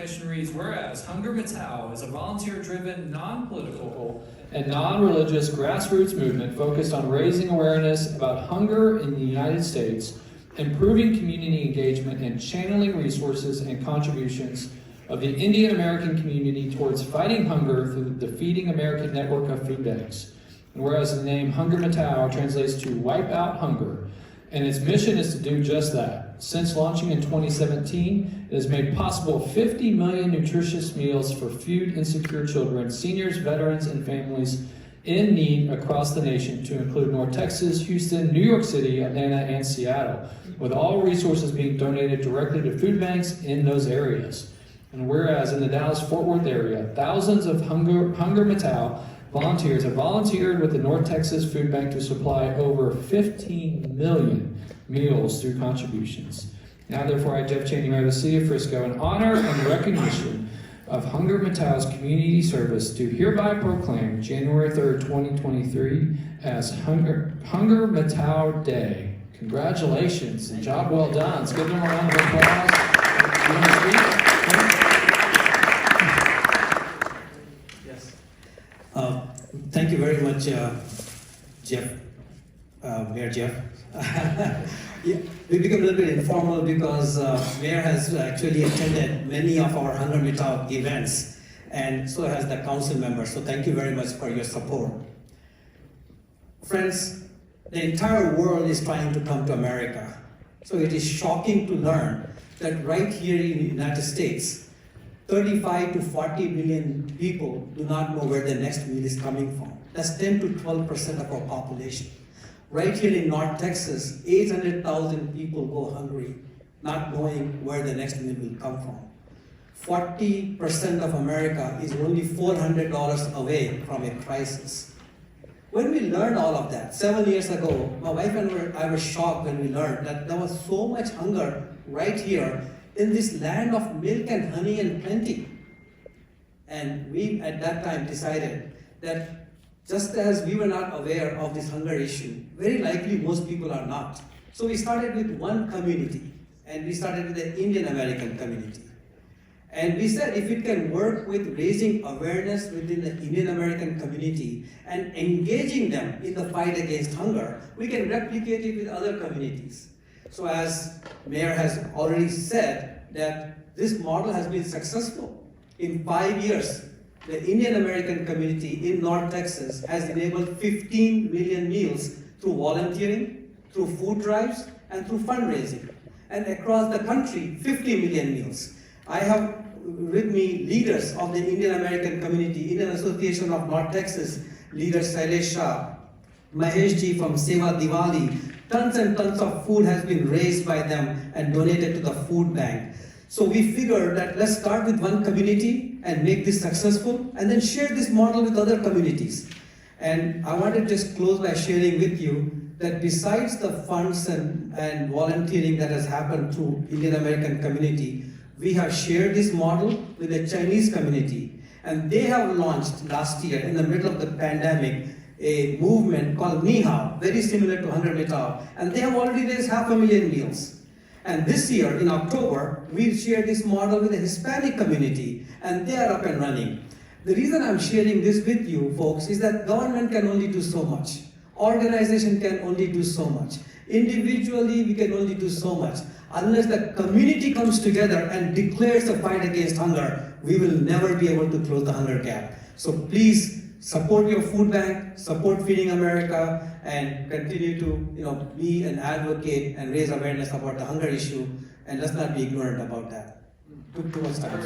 Proclamation reads, whereas HungerMitao is a volunteer-driven, non-political, and non-religious grassroots movement focused on raising awareness about hunger in the United States, improving community engagement, and channeling resources and contributions of the Indian American community towards fighting hunger through the Feeding American network of food banks. And whereas the name HungerMitao translates to wipe out hunger, and its mission is to do just that. Since launching in 2017, it has made possible 50 million nutritious meals for food insecure children, seniors, veterans, and families in need across the nation, to include North Texas, Houston, New York City, Atlanta, and Seattle, with all resources being donated directly to food banks in those areas. And whereas in the Dallas-Fort Worth area, thousands of HungerMitao volunteers have volunteered with the North Texas Food Bank to supply over 15 million meals through contributions. Now, therefore, I, Jeff Cheney, Mayor of the City of Frisco, in honor and recognition of HungerMitao's community service, do hereby proclaim January 3rd, 2023 as HungerMitao Day. Congratulations and job well done. Let's give them a round of applause. You want to speak? Thank you very much, Jeff, Mayor Jeff. Yeah, we become a little bit informal because Mayor has actually attended many of our HungerMitao events, and so has the council members. So thank you very much for your support. Friends, the entire world is trying to come to America. So it is shocking to learn that right here in the United States, 35 to 40 million people do not know where the next meal is coming from. That's 10 to 12% of our population. Right here in North Texas, 800,000 people go hungry, not knowing where the next meal will come from. 40% of America is only $400 away from a crisis. When we learned all of that, 7 years ago, my wife and I were shocked when we learned that there was so much hunger right here in this land of milk and honey and plenty. And we at that time decided that just as we were not aware of this hunger issue, very likely most people are not. So we started with one community, and we started with the Indian American community. And we said if it can work with raising awareness within the Indian American community and engaging them in the fight against hunger, we can replicate it with other communities. So as Mayor has already said, that this model has been successful. In 5 years, the Indian American community in North Texas has enabled 15 million meals through volunteering, through food drives, and through fundraising. And across the country, 50 million meals. I have with me leaders of the Indian American community, Indian Association of North Texas, leaders Sailesh Shah, Mahesh Ji from Seva Diwali. Tons and tons of food has been raised by them and donated to the food bank. So we figured that let's start with one community and make this successful, and then share this model with other communities. And I want to just close by sharing with you that besides the funds and volunteering that has happened through Indian American community, we have shared this model with the Chinese community. And they have launched last year, in the middle of the pandemic, a movement called Ni Hao, very similar to HungerMitao, and they have already raised 500,000 meals. And this year, in October, we shared this model with the Hispanic community, and they are up and running. The reason I'm sharing this with you, folks, is that government can only do so much. Organization can only do so much. Individually, we can only do so much. Unless the community comes together and declares a fight against hunger, we will never be able to close the hunger gap. So please, support your food bank, support Feeding America, and continue to be an advocate and raise awareness about the hunger issue, and let's not be ignorant about that. Took too much time.